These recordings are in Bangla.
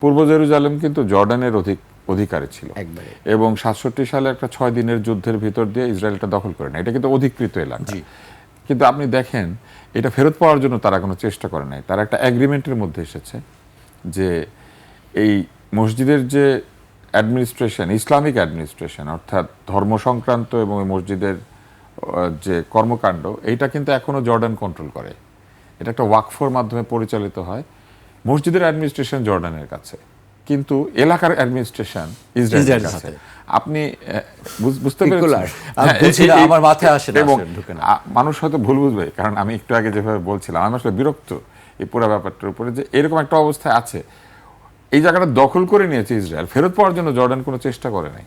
পূর্ব জেরুজালেম কিন্তু জর্ডানের অধিকারে ছিল একবারে। এবং 67 সালে একটা 6 দিনের যুদ্ধের ভিতর দিয়ে ইসরায়েল এটা দখল করে নেয়। এটা কিন্তু অধিকৃত এলাকা। জি। কিন্তু আপনি দেখেন এটা ফেরত পাওয়ার জন্য তারা কোনো চেষ্টা করে নাই। তারা একটা এগ্রিমেন্টের মধ্যে এসেছে যে এই মসজিদের যে অ্যাডমিনিস্ট্রেশন, ইসলামিক অ্যাডমিনিস্ট্রেশন অর্থাৎ ধর্ম সংক্রান্ত এবং এই মসজিদের যে কর্মকাণ্ড, এইটা কিন্তু এখনো জর্ডান কন্ট্রোল করে। এটা একটা ওয়াকফের মাধ্যমে পরিচালিত হয়। মসজিদের অ্যাডমিনিস্ট্রেশন জর্ডানের কাছে, কিন্তু এলাকার অ্যাডমিনিস্ট্রেশন ইসরায়েলের কাছে। আপনি বুঝতে পেরেছেন? আমার মাথায় আসে না, এবং ঢুকে না। মানুষ হয়তো ভুল বুঝবে, কারণ আমি একটু আগে যেভাবে বলছিলাম আমি আসলে বিরক্ত এই পুরো ব্যাপারটার উপরে, যে এরকম একটা অবস্থায় আছে। এই জায়গাটা দখল করে নিয়েছে ইসরায়েল, ফেরত পাওয়ার জন্য জর্ডান কোনো চেষ্টা করে নাই।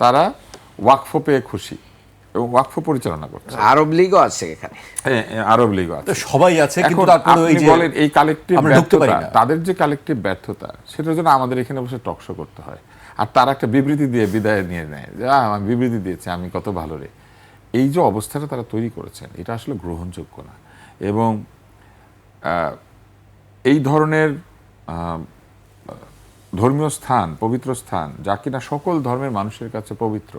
তারা ওয়াকফ পেয়ে খুশি এবং ওয়াকফ পরিচালনা করছে। আরব লীগও আছে এখানে। হ্যাঁ, আরব লীগও আছে, সবাই আছে, কিন্তু তারপরে আপনি বলেন এই কালেকটিভ ব্যর্থতা, না। তাদের যে কালেকটিভ ব্যর্থতা, সেটার জন্য আমাদের এখানে বসে টকশো করতে হয়, আর তারা একটা বিবৃতি দিয়ে বিদায় নিয়ে নেয় যে আমি বিবৃতি দিয়েছি, আমি কত ভালো রে। এই যে অবস্থাটা তারা তৈরি করেছেন, এটা আসলে গ্রহণযোগ্য না। এবং এই ধরনের ধর্মীয় স্থান, পবিত্র স্থান, যা কিনা সকল ধর্মের মানুষের কাছে পবিত্র,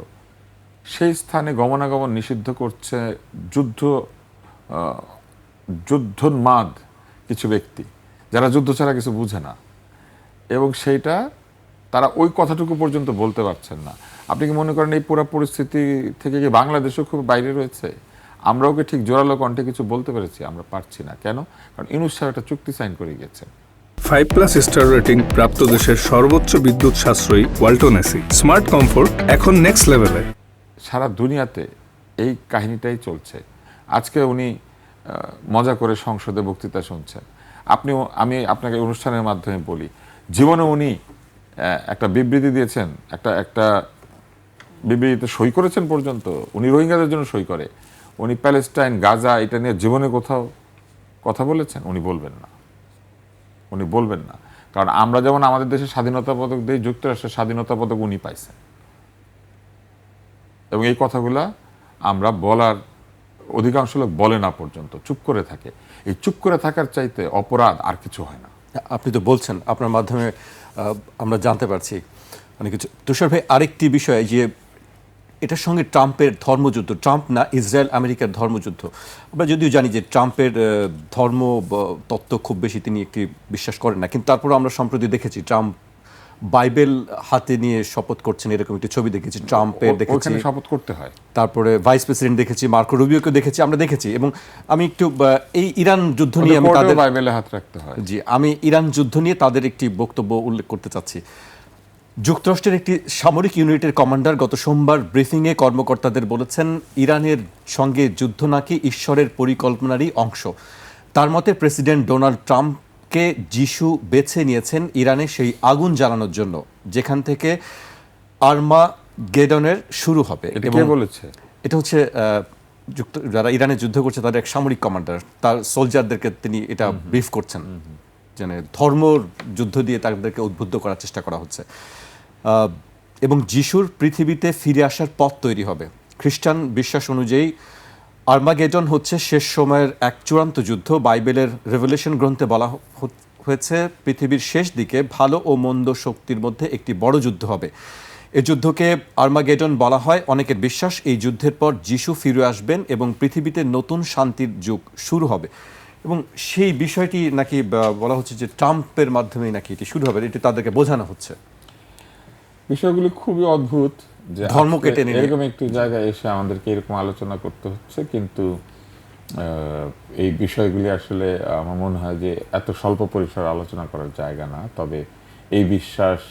সেই স্থানে গমনাগমন নিষিদ্ধ করছে যুদ্ধোন্মাদ কিছু ব্যক্তি, যারা যুদ্ধ ছাড়া কিছু বুঝে না, এবং সেইটা তারা ওই কথাটুকু পর্যন্ত বলতে পারছেন না। আপনি কি মনে করেন এই পুরো পরিস্থিতি থেকে কি বাংলাদেশও খুব বাইরে রয়েছে? আমরাও কি ঠিক জোরালো কণ্ঠে কিছু বলতে পেরেছি? আমরা পারছি না। কেন? কারণ ইউনূস সাহেব একটা চুক্তি সাইন করে গেছেন। 5+ স্টার রেটিং প্রাপ্ত দেশের সর্বোচ্চ বিদ্যুৎ সাশ্রয়ী ওয়ালটন এসি। স্মার্ট কমফোর্ট এখন নেক্সট লেভেলে। সারা দুনিয়াতে এই কাহিনীটাই চলছে। আজকে উনি মজা করে সংসদে বক্তৃতা শুনছেন। আমি আপনাকে অনুষ্ঠানের মাধ্যমে বলি, জীবনে উনি একটা বিবৃতি দিয়েছেন, একটা বিবৃতিতে সই করেছেন পর্যন্ত। উনি রোহিঙ্গাদের জন্য সই করে, উনি প্যালেস্টাইন, গাজা এটা নিয়ে জীবনে কোথাও কথা বলেছেন? উনি বলবেন না, উনি বলবেন না। কারণ আমরা যেমন আমাদের দেশে স্বাধীনতা পদক দিই, যুক্তরাষ্ট্রের স্বাধীনতা পদক উনি পাইছেন, এবং এই কথাগুলা আমরা বলার অধিকাংশ লোক বলে না, পর্যন্ত চুপ করে থাকে। এই চুপ করে থাকার চাইতে অপরাধ আর কিছু হয় না। আপনি তো বলছেন, আপনার মাধ্যমে আমরা জানতে পারছি অনেক কিছু। তুষার ভাই, আরেকটি বিষয়, যে এটার সঙ্গে ট্রাম্পের ধর্মযুদ্ধ, ট্রাম্প না, ইসরায়েল আমেরিকার ধর্মযুদ্ধ। আমরা যদিও জানি যে ট্রাম্পের ধর্ম তত্ত্ব খুব বেশি তিনি একটি বিশ্বাস করেন না, কিন্তু তারপরে আমরা সম্প্রতি দেখেছি ট্রাম্প বাইবেল হাতে নিয়ে শপথ করছেন, এরকম একটি ছবি দেখেছি ট্রাম্পের, দেখেছি শপথ করতে হয়। তারপরে ভাইস প্রেসিডেন্ট দেখেছি, মার্কো রুবিওকে দেখেছি, আমরা দেখেছি। এবং আমি একটু এই ইরান যুদ্ধ নিয়ে আমি তাদের বাইবেলে হাত রাখতে হয়। জি, আমি ইরান যুদ্ধ নিয়ে তাদের একটি বক্তব্য উল্লেখ করতে চাচ্ছি। যুক্তরাষ্ট্রের একটি সামরিক ইউনিটের কমান্ডার গত সোমবার ব্রিফিংয়ে কর্মকর্তাদের বলেছেন, ইরানের সঙ্গে যুদ্ধ নাকি ঈশ্বরের পরিকল্পনারই অংশ। তার মতে প্রেসিডেন্ট ডোনাল্ড ট্রাম্পকে যিশু বেছে নিয়েছেন ইরানে সেই আগুন জ্বালানোর জন্য, যেখান থেকে আর্মাগেডনের শুরু হবে। এবং বলেছে এটা হচ্ছে যারা ইরানে যুদ্ধ করছে তাদের এক সামরিক কমান্ডার, তার সোলজারদেরকে তিনি এটা ব্রিফ করছেন, মানে ধর্মর যুদ্ধ দিয়ে তাদেরকে উদ্বুদ্ধ করার চেষ্টা করা হচ্ছে। এবং যিশুর পৃথিবীতে ফিরে আসার পথ তৈরি হবে। খ্রিস্টান বিশ্বাস অনুযায়ী আর্মাগেডন হচ্ছে শেষ সময়ের এক চূড়ান্ত যুদ্ধ। বাইবেলের রেভেলেশন গ্রন্থে বলা হয়েছে পৃথিবীর শেষ দিকে ভালো ও মন্দ শক্তির মধ্যে একটি বড় যুদ্ধ হবে। এই যুদ্ধকে আর্মাগেডন বলা হয়। অনেকের বিশ্বাস এই যুদ্ধের পর যিশু ফিরে আসবেন এবং পৃথিবীতে নতুন শান্তির যুগ শুরু হবে। এবং সেই বিষয়টি নাকি বলা হচ্ছে যে ট্রাম্পের মাধ্যমেই নাকি এটি শুরু হবে, এটি তাদেরকে বোঝানো হচ্ছে। বিষয়গুলি খুবই অদ্ভুত, যে ধর্মকে টেনে এরকম একটি জায়গায় এসে আমাদেরকে এরকম আলোচনা করতে হচ্ছে। কিন্তু এই বিষয়গুলি আসলে আমার মনে হয় যে এত স্বল্প পরিসর আলোচনা করার জায়গা না। তবে এই বিশ্বাস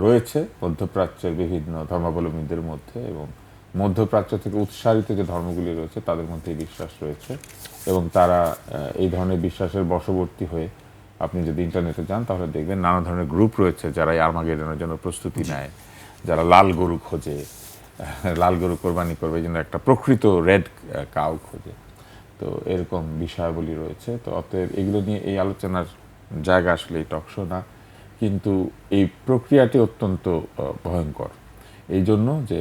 রয়েছে মধ্যপ্রাচ্যের বিভিন্ন ধর্মাবলম্বীদের মধ্যে, এবং মধ্যপ্রাচ্য থেকে উৎসারিত যে ধর্মগুলি রয়েছে তাদের মধ্যে এই বিশ্বাস রয়েছে, এবং তারা এই ধরনের বিশ্বাসের বশবর্তী হয়ে, আপনি যদি ইন্টারনেটে যান তাহলে দেখবেন নানা ধরনের গ্রুপ রয়েছে যারা এই আর্মাগেডনের জন্য প্রস্তুতি নেয়, যারা লাল গরু খোঁজে, লাল গরু কোরবানি করবে এই জন্য একটা প্রকৃত রেড কাউ খোঁজে। তো এরকম বিষয়াবলী রয়েছে। তো অতএব এগুলো নিয়ে এই আলোচনার জায়গা আসলে এই টকশো না, কিন্তু এই প্রক্রিয়াটি অত্যন্ত ভয়ঙ্কর। এই জন্য যে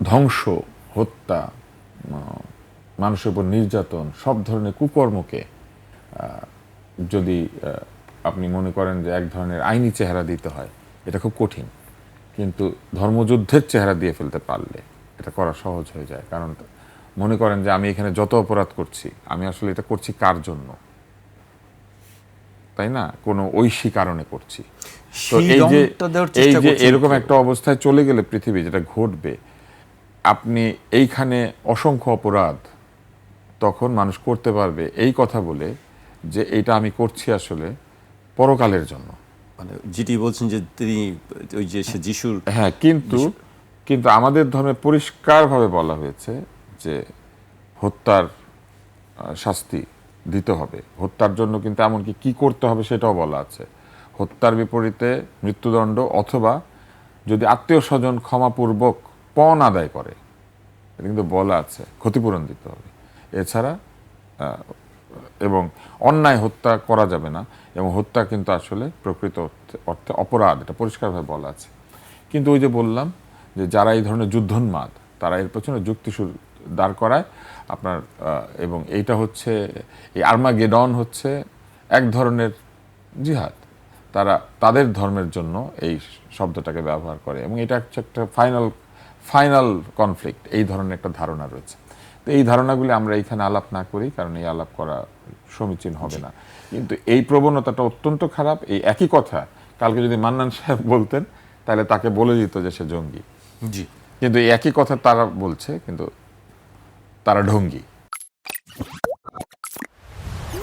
ধ্বংস, হত্যা, মানুষের উপর নির্যাতন, সব ধরনের কুকর্মকে যদি আপনি মনে করেন যে এক ধরনের আইনি চেহারা দিতে হয়, এটা খুব কঠিন। কিন্তু ধর্মযুদ্ধের চেহারা দিয়ে ফেলতে পারলে এটা করা সহজ হয়ে যায়। কারণ মনে করেন যে আমি এখানে যত অপরাধ করছি, আমি আসলে এটা করছি কার জন্য, তাই না? কোনো ঐশী কারণে করছি। তো সেই এই যে রংটা দেওয়ার চেষ্টা করছেন এরকম কেউ। একটা অবস্থায় চলে গেলে পৃথিবী যেটা ঘটবে, আপনি এইখানে অসংখ্য অপরাধ তখন মানুষ করতে পারবে এই কথা বলে যে এটা আমি করছি আসলে পরকালের জন্য। মানে যেটি বলছেন যে তিনি ওই যে সে যিশুর হ্যাঁ, কিন্তু কিন্তু আমাদের ধর্মে পরিষ্কারভাবে বলা হয়েছে যে হত্যার শাস্তি দিতে হবে। হত্যার জন্য কিন্তু এমনকি কি করতে হবে সেটাও বলা আছে। হত্যার বিপরীতে মৃত্যুদণ্ড, অথবা যদি আত্মীয় স্বজন ক্ষমাপূর্বক পণ আদায় করে, এটা কিন্তু বলা আছে, ক্ষতিপূরণ দিতে হবে। এছাড়া এবং অন্যায় হত্যা করা যাবে না, এবং হত্যা কিন্তু আসলে প্রকৃত অর্থে অপরাধ, এটা পরিষ্কারভাবে বলা আছে। কিন্তু ওই যে বললাম যে যারা এই ধরনের যুদ্ধোন্মাদ, তারা এর পেছনে যুক্তিসুর দাঁড় করায় আপনার, এবং এইটা হচ্ছে, এই আর্মাগেডন হচ্ছে এক ধরনের জিহাদ। তারা তাদের ধর্মের জন্য এই শব্দটাকে ব্যবহার করে, এবং এটা হচ্ছে একটা ফাইনাল কনফ্লিক্ট, এই ধরনের একটা ধারণা রয়েছে। তো এই ধারণাগুলি আমরা এইখানে আলাপ না করি, কারণ এই আলাপ করা সমীচীন হবে না। কিন্তু এই প্রবণতাটা অত্যন্ত খারাপ। এই একই কথা কালকে যদি মান্নান সাহেব বলতেন, তাহলে তাকে বলে দিত যে সে জঙ্গি। জি কিন্তু এই একই কথা তারা বলছে, কিন্তু তারা ঢঙ্গি।